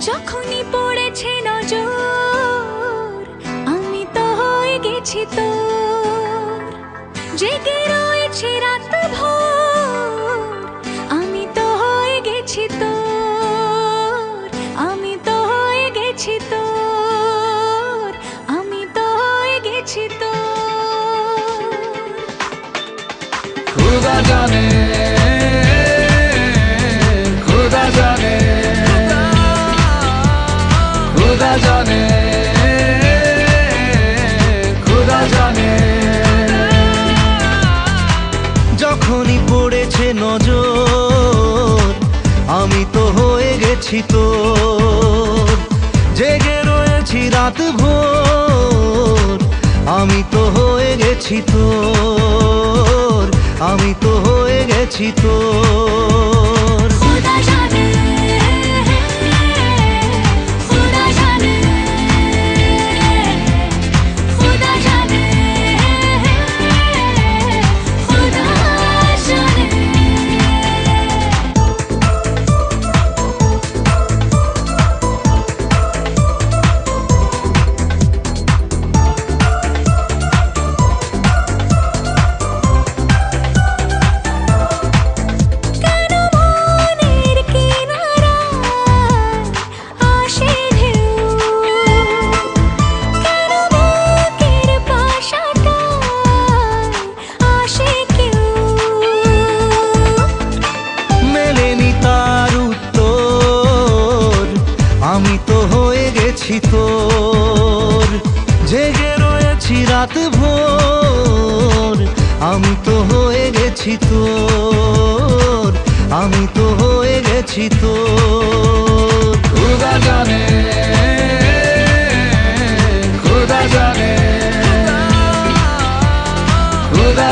যখনই পড়েছে নজর আমি তো হয়ে গেছি তোর, জেগে রয়েছি রাত ভোর আমি তো হয়ে গেছি তোর, আমি তো হয়ে গেছি তোর, আমি তো হয়ে গেছি তোর। खुदा जाने खुदा जाने खुदा जाने खुदा जाने যখনই পড়েছে নজর আমি তো হয়ে গেছি তোর, জেগে রয়েছি রাত ভোর আমি তো হয়ে গেছি তোর, আমি তো হয়ে গেছি তোর। खुदा जाने खुदा जाने खुदा जाने खुदा जाने। আমি তো হয়ে গেছি তোর, জেগে রয়েছি রাত ভোর আমি তো হয়ে গেছি তোর, আমি তো হয়ে গেছি তোর। खुदा जाने खुदा जाने खुदा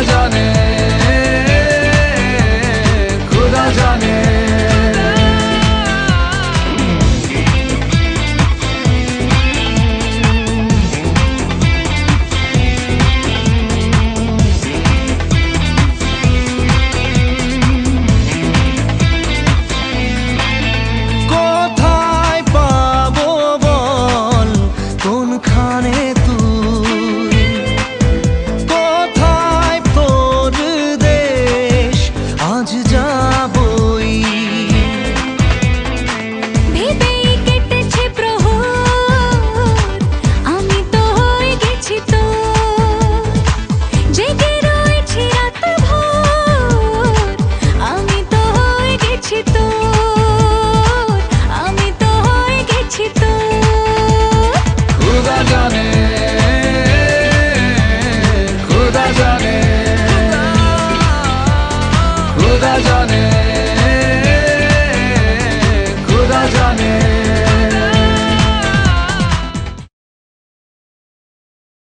जाने खुदा जाने खुदा जाने